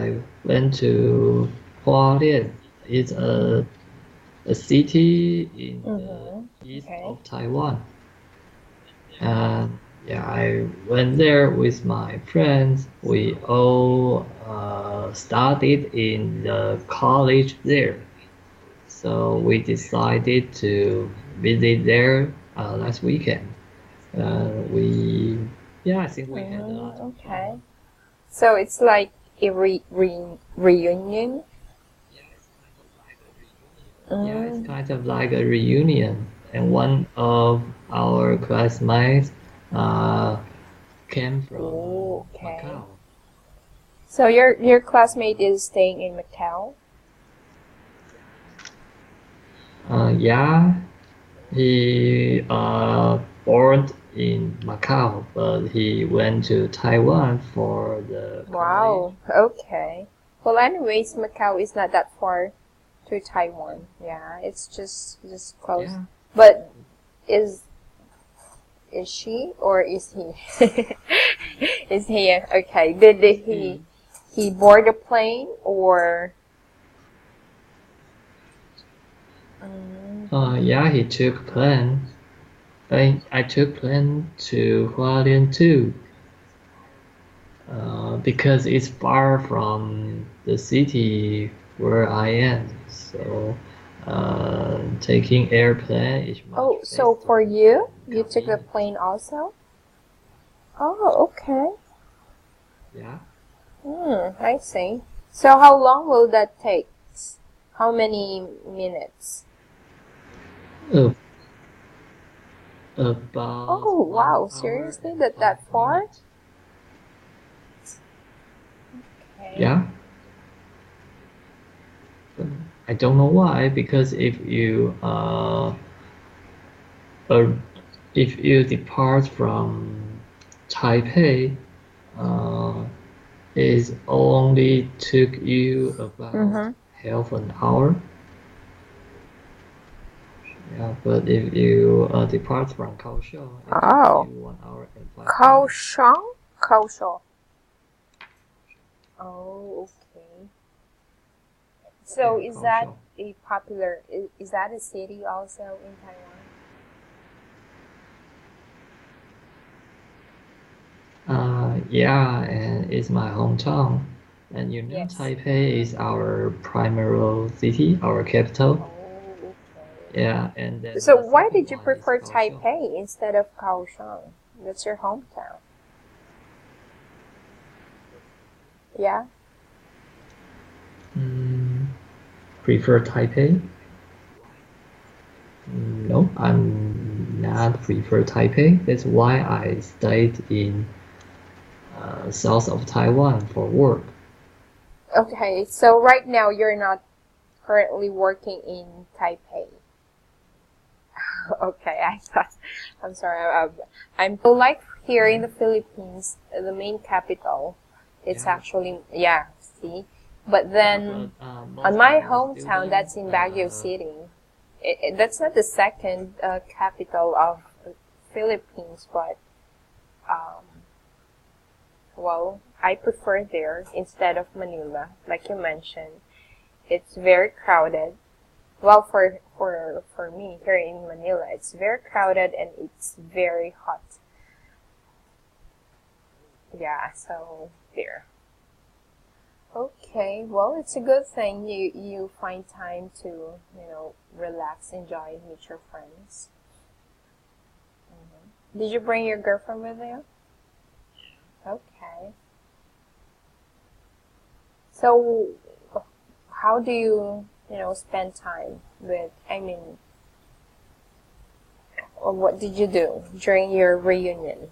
I went to Hualien. It's a city in the east Okay. of Taiwan. And yeah, I went there with my friends. We all studied in the college there. So we decided to visit there last weekend. We, yeah, I think we had a lot of fun. Okay. So it's like a reunion. Yeah, it's Mm. kind of like a reunion. And one of our classmates uh, came from Oh, okay. Macau. So your classmate is staying in Macau? Yeah, he born in Macau, but he went to Taiwan for the college. Wow. Okay. Well, anyways, Macau is not that far to Taiwan. Yeah, it's just close. Yeah. But is is she or is he? Is he okay? Did He, he board a plane or? Mm, yeah, he took plane. I took plane to Hualien too, because it's far from the city where I am. So, taking airplane is much oh, so for faster you, and you took a convenient. plane also? Oh, okay. Yeah. I see. So how long will that take? How many minutes? Uh, about Oh, one wow. hour Seriously? and That five far? minutes. Okay. Yeah. I don't know why, because uh, if you depart from Taipei, uh, it only took you about Mm-hmm. half an hour. Yeah, but if you depart from Kaohsiung, it takes Oh. you 1 hour and 5 minutes. Kaohsiung? Kaohsiung. Oh, okay. So Yeah, is that Kaohsiung. a popular, is that a city also in Taiwan? Yeah, and it's my hometown. And you know, Yes. Taipei is our primary city, our capital. Oh, okay. Yeah, and then So the why second did you one is prefer Kaohsiung. Taipei instead of Kaohsiung? That's your hometown. Yeah? Mm, prefer Taipei? No, I'm not prefer Taipei. That's why I stayed in south of Taiwan for work. Okay, so right now you're not currently working in Taipei. Okay, I thought, I'm sorry, I'm so like here in No? the Philippines, the main capital, it's Yeah, actually, yeah, see? But yeah, but then on most my our hometown, students, that's in Baguio City. That's not the second capital of Philippines, but um, well, I prefer there instead of Manila, like you mentioned. It's very crowded. Well, for me here in Manila, it's very crowded and it's very hot. Yeah, so there. Okay, well, it's a good thing you find time to relax, enjoy, meet your friends. Did you bring your girlfriend with you? Okay. So, how do you spend time with? I mean, or what did you do during your reunion?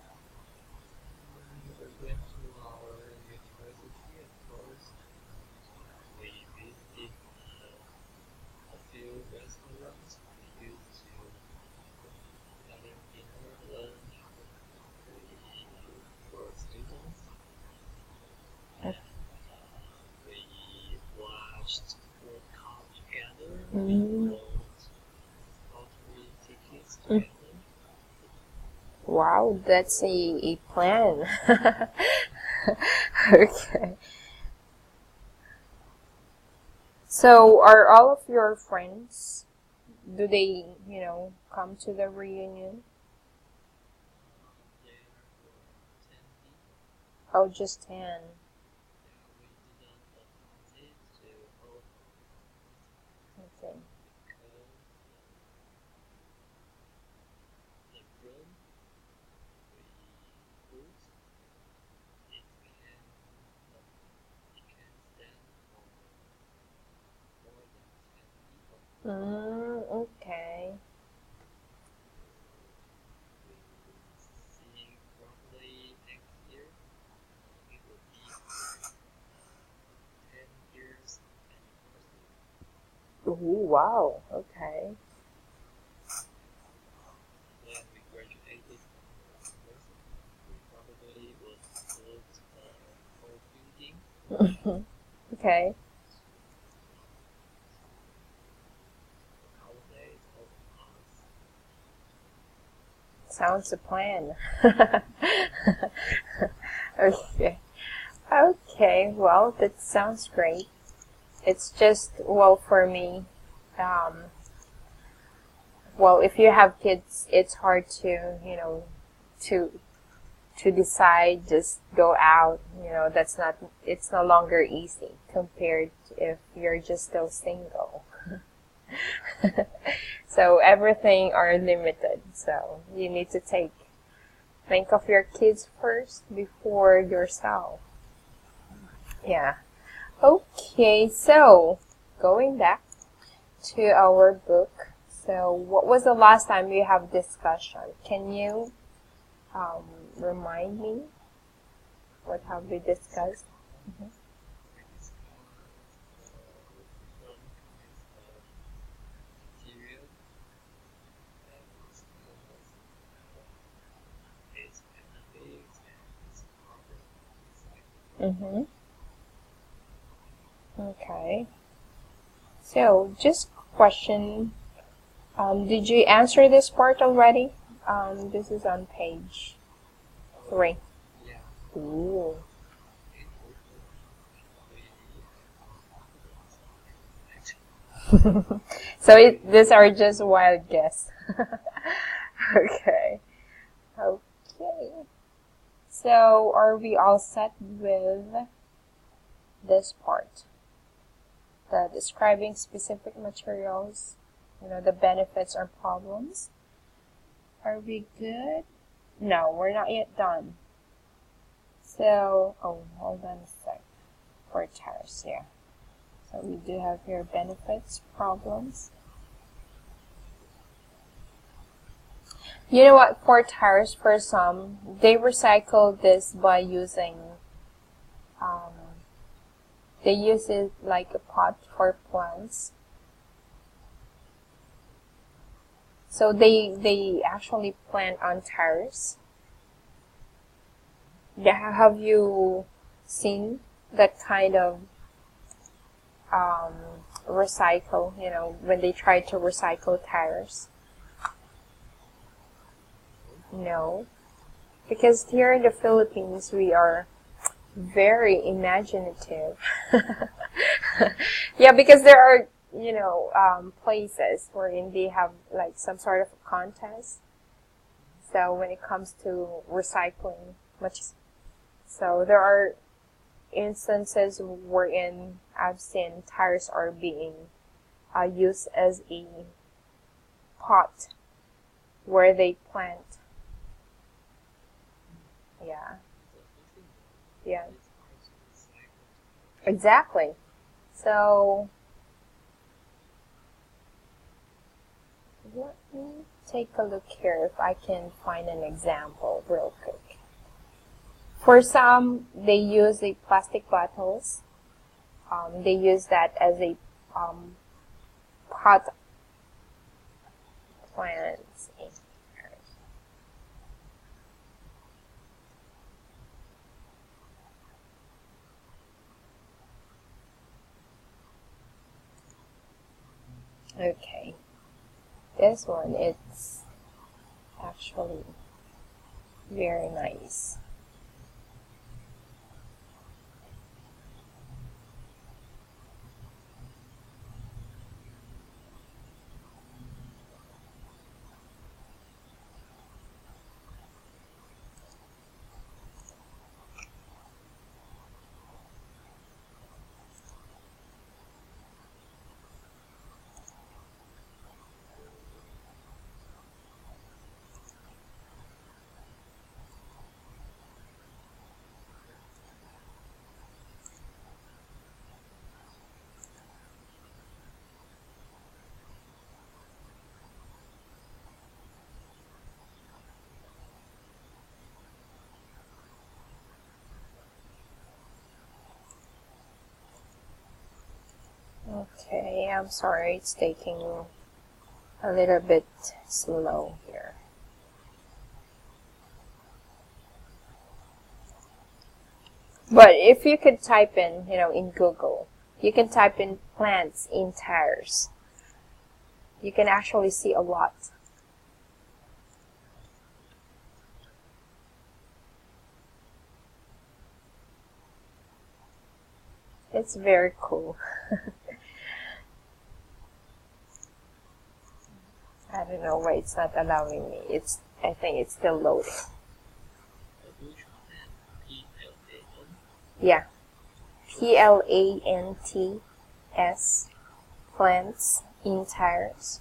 we went to our university, of course. We visited a few restaurants. We used to having dinner, lunch. We were students, and we watched World Cup together. We Mm. bought lottery tickets Mm. together. Wow, that's a plan. Okay. So, are all of your friends, do they, come to the reunion? Oh, just 10. Okay. Okay. Ooh, wow. Okay. Okay. Sounds a plan. Okay. Okay. Well, that sounds great. It's just, well, for me, um, well, if you have kids, it's hard to, to decide, just go out. It's no longer easy compared to if you're just still single. So everything are limited. So you need to think of your kids first before yourself. Yeah. Okay, so going back to our book. So what was the last time we have discussion? Can you remind me what have we discussed? Mm-hmm. Mm-hmm. Okay. So just question. Did you answer this part already? This is on page 3. Ooh. So these are just wild guess. Okay. Okay. So are we all set with this part? The describing specific materials, the benefits or problems. Are we good? No, we're not yet done. So, oh, hold on a sec. For tariffs here. So we do have here benefits, problems. You know what? For tires, for some, they recycle this by using, um, they use it like a pot for plants. So they actually plant on tires. Yeah, have you seen that kind of um, recycle? When they try to recycle tires. No, because here in the Philippines we are very imaginative. Yeah, because there are, places wherein they have like some sort of a contest. So when it comes to recycling, so there are instances wherein I've seen tires are being used as a pot where they plant. Yeah. Yeah. Exactly. So let me take a look here if I can find an example real quick. For some, they use the plastic bottles. They use that as a pot plants. Okay, this one it's actually very nice. Okay, I'm sorry, it's taking a little bit slow here. But if you could type in, in Google, you can type in plants in tires. You can actually see a lot. It's very cool. I don't know why it's not allowing me. I think it's still loading. Yeah. PLANTS, plants in tires.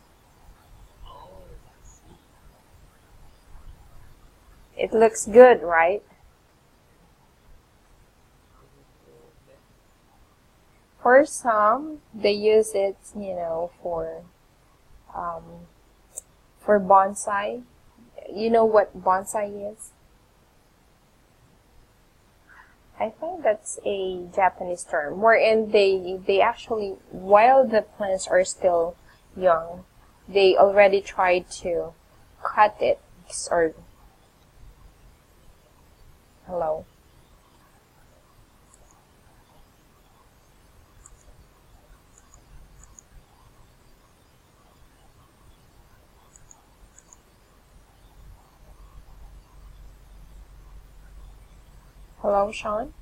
It looks good, right? For some, they use it, for bonsai. You know what bonsai is? I think that's a Japanese term, wherein they actually, while the plants are still young, they already try to cut it, or hello. Hello, Sean?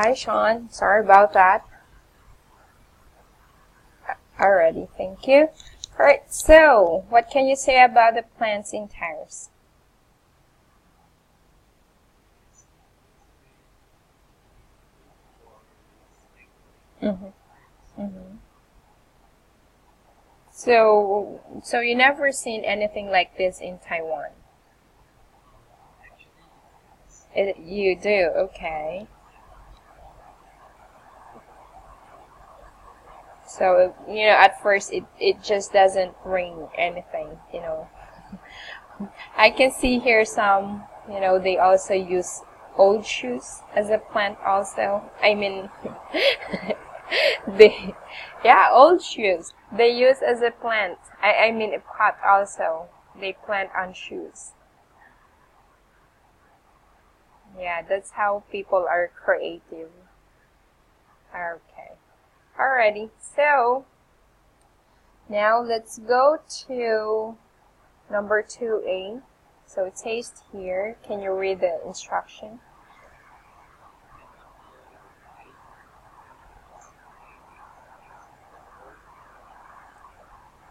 Hi, Sean. Sorry about that. Alrighty, thank you. Alright, so what can you say about the plants in terrace? Mm-hmm. Mm-hmm. So you never seen anything like this in Taiwan? You do, okay. So, at first it just doesn't bring anything, I can see here some, they also use old shoes as a plant also. I mean, they, yeah, old shoes. They use as a plant. I mean, a pot also. They plant on shoes. Yeah, that's how people are creative. Okay. Alrighty. So, now let's go to number 2A. So it says here, can you read the instruction?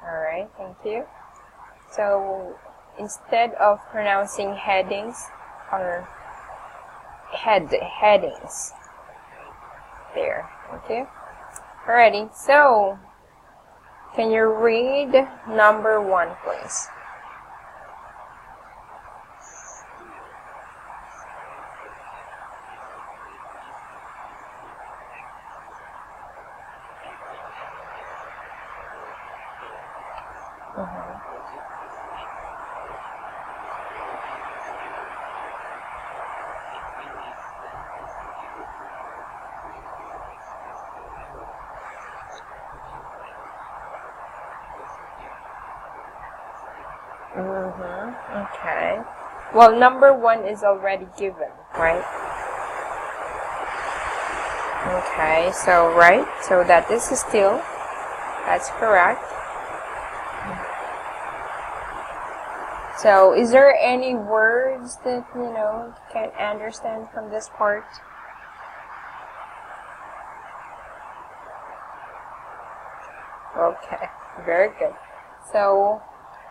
Alright, thank you. So instead of pronouncing headings or headings, there, thank you. Alrighty, so can you read number 1, please? Okay. Well, number 1 is already given, right? Okay, so right, so that is still, that's correct. So is there any words that, you can understand from this part? Okay, very good. So,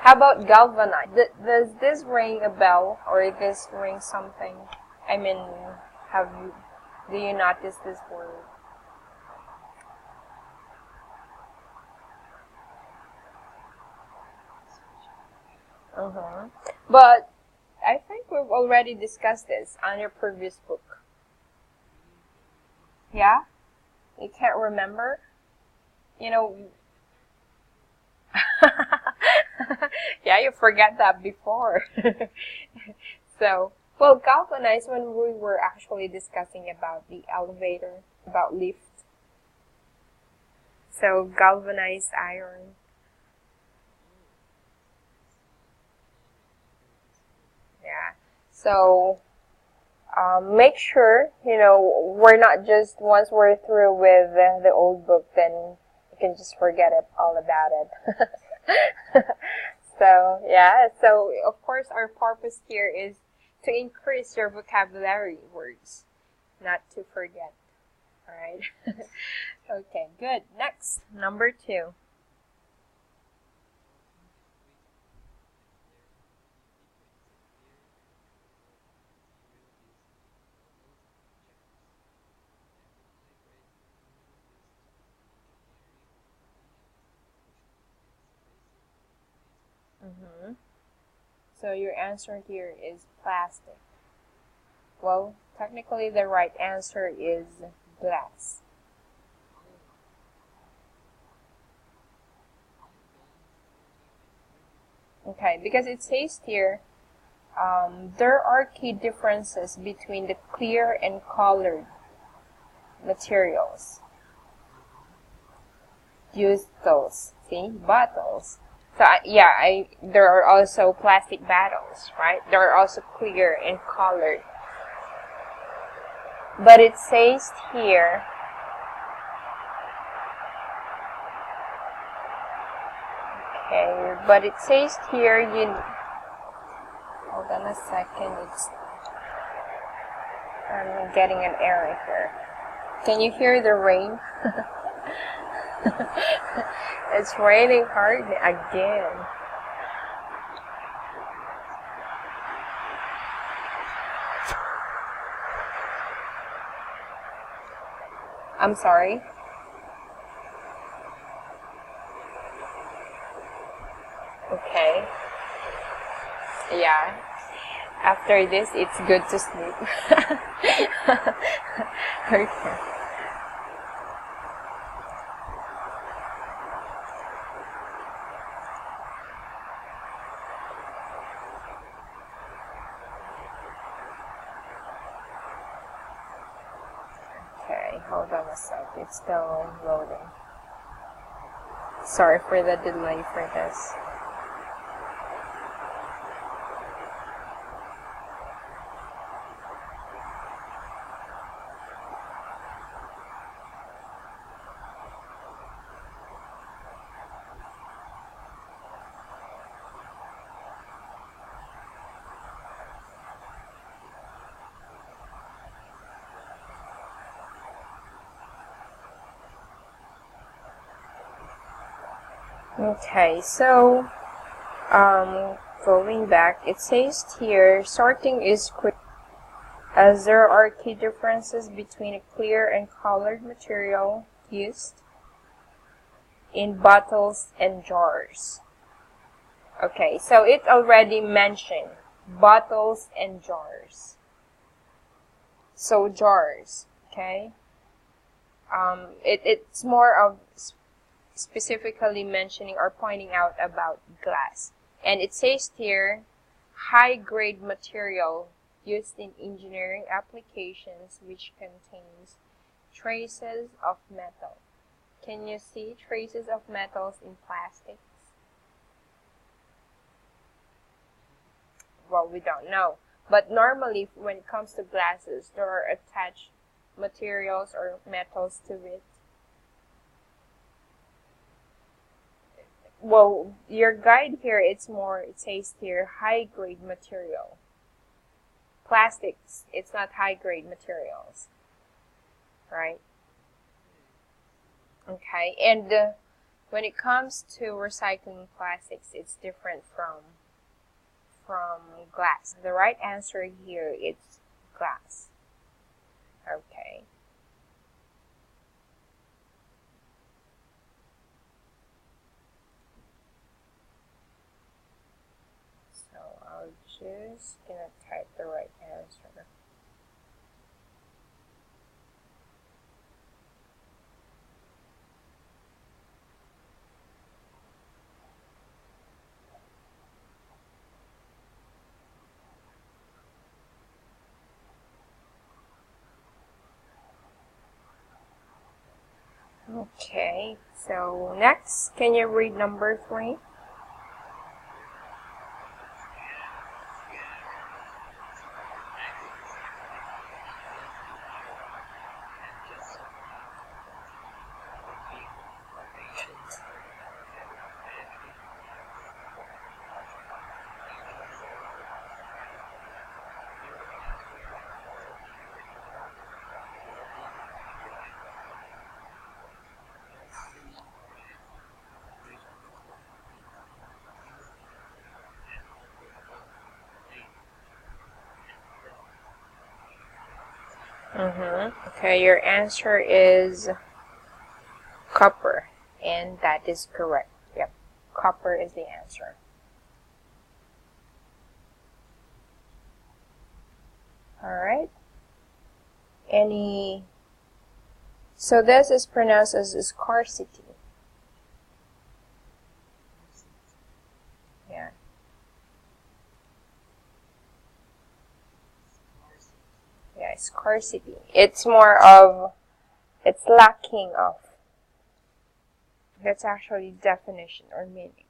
how about galvanize? Does this ring a bell or this ring something? I mean, do you notice this word? But I think we've already discussed this on your previous book. Yeah? You can't remember? You know, yeah, you forgot that before. So, well, galvanize when we were actually discussing about the elevator, about lift. So, galvanized iron. Yeah. So, make sure, we're not just, once we're through with the old book, then you can just forget it all about it. So, yeah. So, of course, our purpose here is to increase your vocabulary words, not to forget. Alright? Okay, good. Next, number 2. So your answer here is plastic. Well, technically the right answer is glass. Okay, because it says here, there are key differences between the clear and colored materials. Use those. See? Bottles. So, there are also plastic bottles, right? There are also clear and colored. But it says here, okay, but it says here, hold on a second, I'm getting an error here. Can you hear the rain? It's raining hard again. I'm sorry. Okay. Yeah. After this, it's good to sleep. Okay. Okay, hold on a sec. It's still loading. Sorry for the delay for this. Okay, so going back, it says here sorting is quick as there are key differences between a clear and colored material used in bottles and jars. Okay, so it already mentioned bottles and jars. So jars, okay? It's more of specifically mentioning or pointing out about glass. And it says here, high-grade material used in engineering applications which contains traces of metal. Can you see traces of metals in plastics? Well, we don't know. But normally, when it comes to glasses, there are attached materials or metals to it. Well, your guide here, it says here, high-grade material. Plastics, it's not high-grade materials, right? Okay, and when it comes to recycling plastics, it's different from glass. The right answer here is glass. Okay. So I'll just gonna type the right answer. Okay, so next, can you read number 3? Okay, your answer is copper, and that is correct. Yep, copper is the answer. Alright. So this is pronounced as scarcity. Yeah. Yeah, scarcity. It's more of, it's lacking of. That's actually definition or meaning.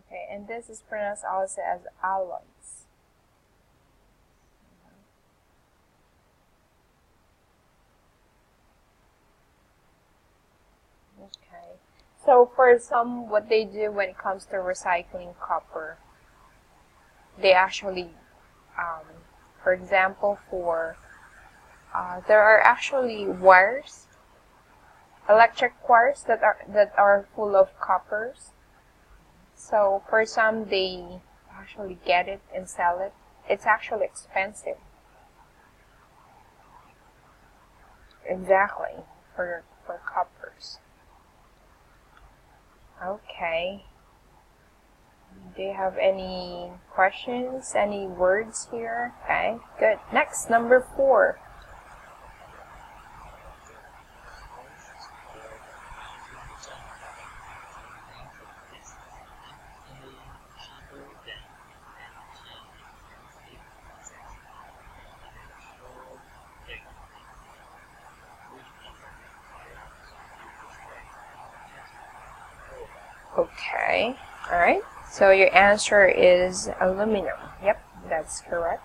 Okay, and this is pronounced also as alloys. Okay. So for some, what they do when it comes to recycling copper, they actually, for example, there are actually wires, electric wires that are full of coppers. So for some, they actually get it and sell it. It's actually expensive. Exactly, for coppers. Okay. Do you have any questions? Any words here? Okay, good. Next, number 4. Okay, alright. So your answer is aluminum. Yep, that's correct.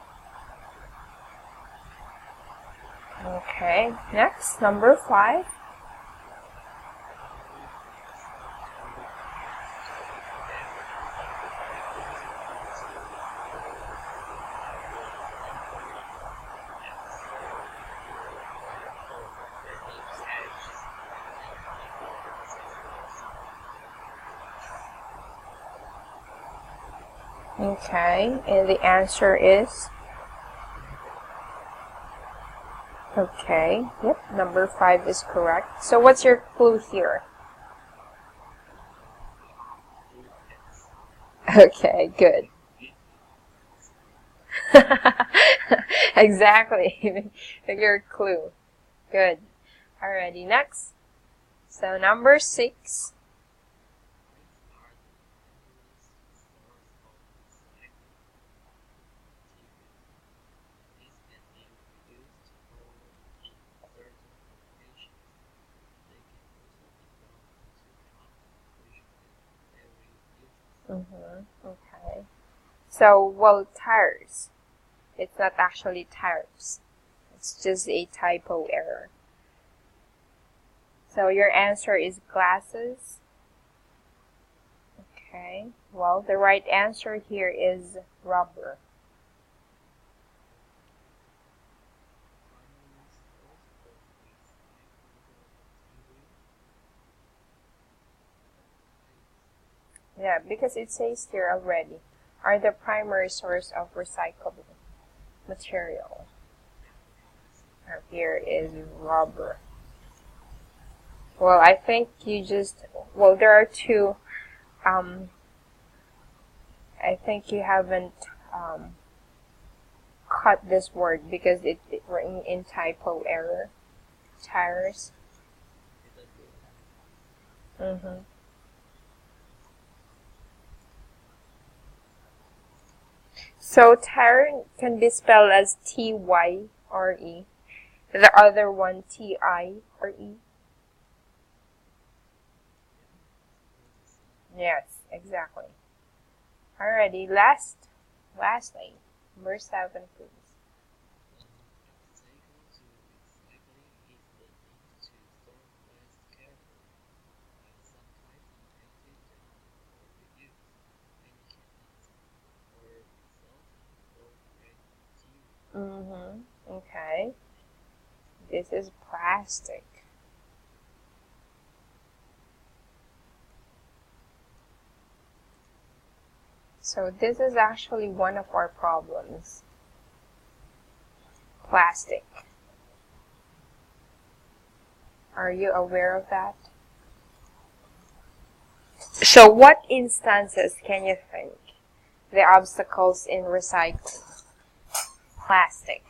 Okay, next, number 5. Okay, and the answer is okay. Yep, number 5 is correct. So what's your clue here? Okay, good. Exactly. Your clue. Good. Alrighty, next. So number 6. Okay. So, well, tires. It's not actually tires. It's just a typo error. So your answer is glasses. Okay. Well, the right answer here is rubber. Yeah, because it says here already, are the primary source of recyclable material. Here is rubber. Well, I think well, there are two, I think you haven't cut this word because it written in typo error. Tires. So tire can be spelled as Tyre. The other one Tire. Yes, exactly. Alrighty, lastly, number 7, please. Okay. This is plastic. So this is actually one of our problems. Plastic. Are you aware of that? So what instances can you think the obstacles in recycling plastic?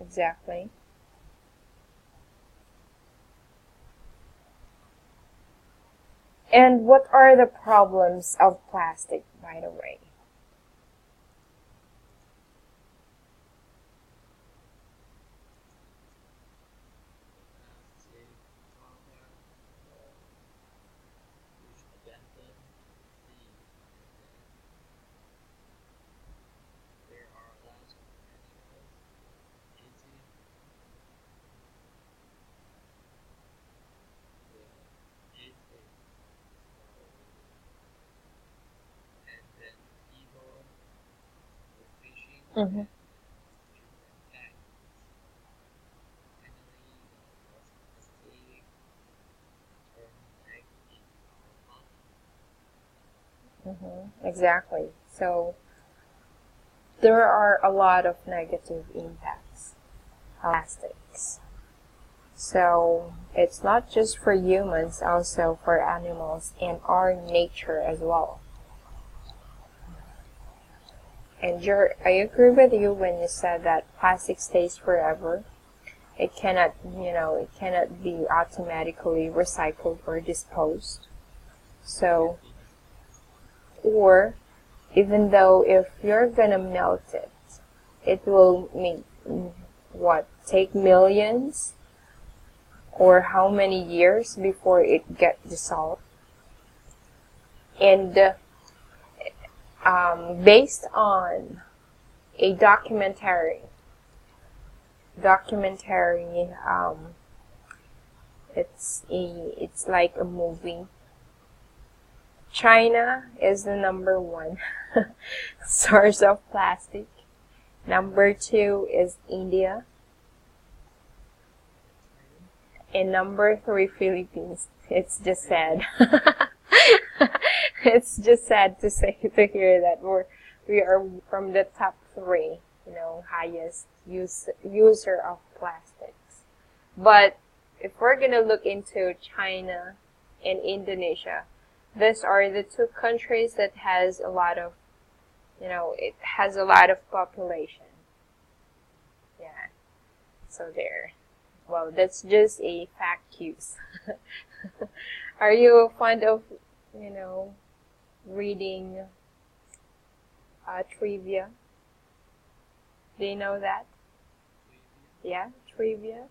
Exactly. And what are the problems of plastic, by the way? Mm-hmm. Mm-hmm. Exactly. So there are a lot of negative impacts of plastics. So it's not just for humans, also for animals and our nature as well. And I agree with you when you said that plastic stays forever. It cannot, it cannot be automatically recycled or disposed. So, or even though if you're gonna melt it, it will make, take millions or how many years before it get dissolved. And based on a documentary, it's like a movie. China is the number one source of plastic. Number 2 is India. And number 3, Philippines. It's just sad. It's just sad to hear that we are from the top 3, highest user of plastics. But if we're gonna look into China and Indonesia, these are the 2 countries that has a lot of, it has a lot of population. Yeah. So there. Well, that's just a fact cues. Are you fond of, reading trivia? Do you know that? Yeah, trivia?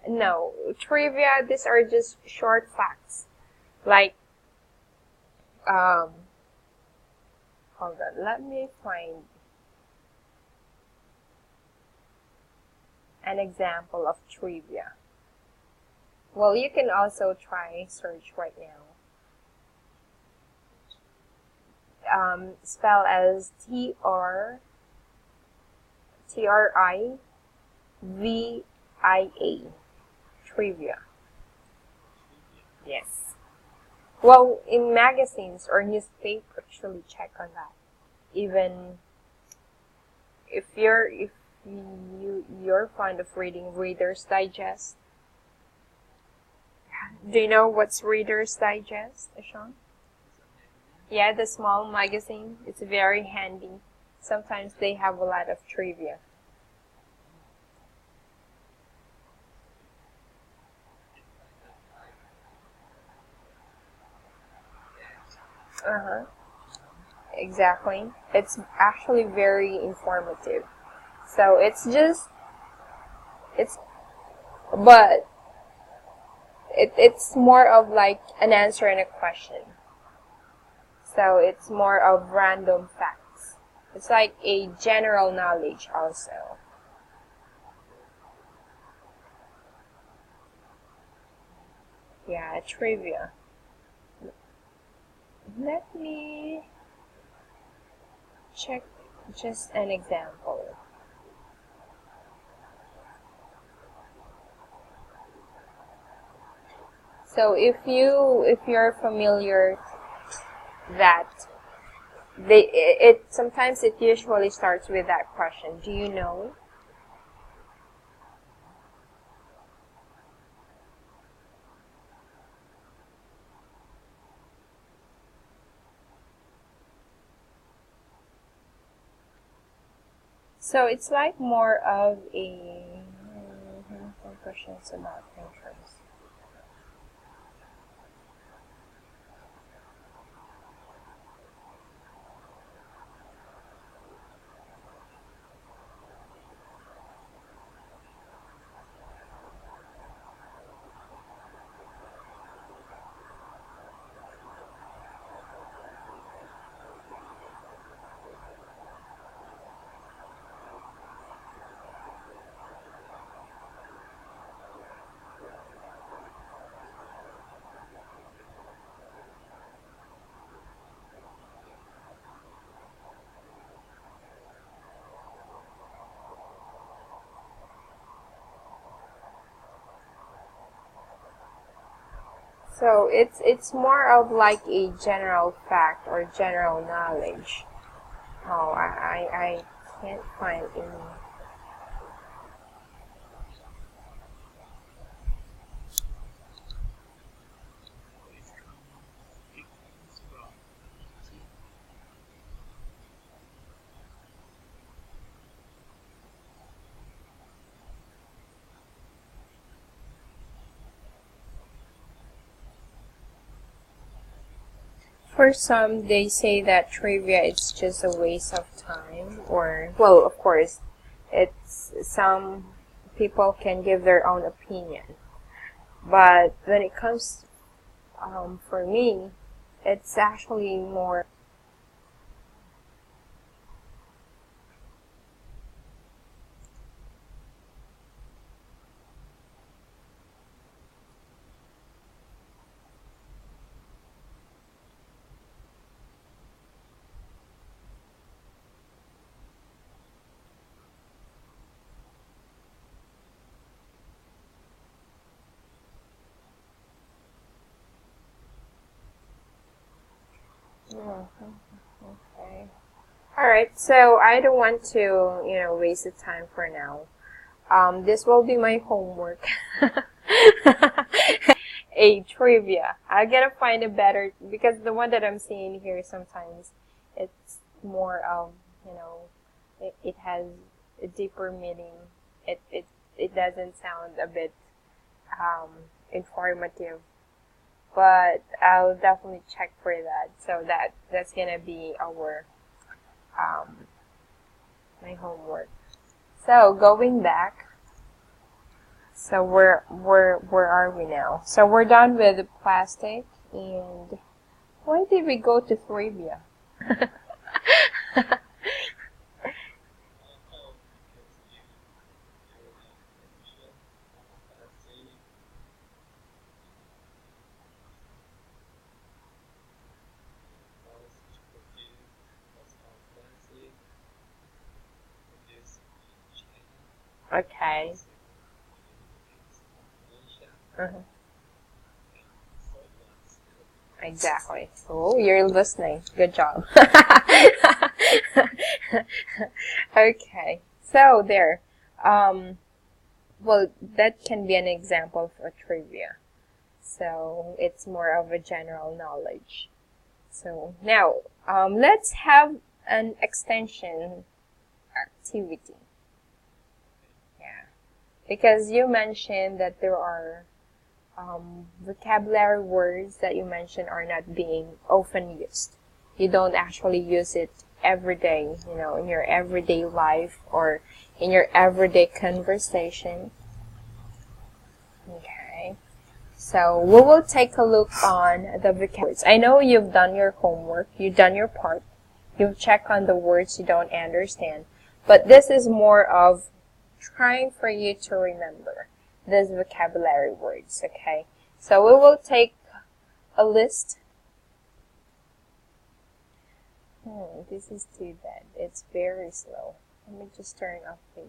No, trivia, these are just short facts. Like, hold on, let me find an example of trivia. Well, you can also try search right now. Spell as TRIVIA. Trivia. Yes. Well, in magazines or newspapers, actually check on that. Even if you're fond of reading Reader's Digest. Do you know what's Reader's Digest, Shaun? Yeah, the small magazine. It's very handy. Sometimes they have a lot of trivia. Uh-huh. Exactly. It's actually very informative. So it's, but it's more of like an answer and a question. So it's more of random facts. It's like a general knowledge also. Yeah, trivia. Let me check just an example. So if you're familiar that sometimes it usually starts with that question. Do you know? So it's like more of a questions about interest. So it's more of like a general fact or general knowledge. Oh, I can't find any. For some, they say that trivia is just a waste of time, or, well, of course, it's some people can give their own opinion. But when it comes, for me, it's actually more. Oh, okay. Alright, so I don't want to, waste the time for now. This will be my homework. A trivia. I gotta find a better, because the one that I'm seeing here sometimes, it's more of, it has a deeper meaning. It doesn't sound a bit informative, but I'll definitely check for that. So that's gonna be our my homework. So going back. So where are we now? So we're done with the plastic, and why did we go to trivia? Okay. Uh-huh. Exactly. Oh, you're listening. Good job. Okay. So there. Well, that can be an example for trivia. So it's more of a general knowledge. So now, let's have an extension activity. Yeah. Because you mentioned that there are vocabulary words that you mentioned are not being often used. You don't actually use it every day, in your everyday life or in your everyday conversation. Okay. So we will take a look on the vocabulary words. I know you've done your homework, you've done your part, you've checked on the words you don't understand, but this is more of trying for you to remember these vocabulary words, okay? So we will take a list. This is too bad. It's very slow. Let me just turn off the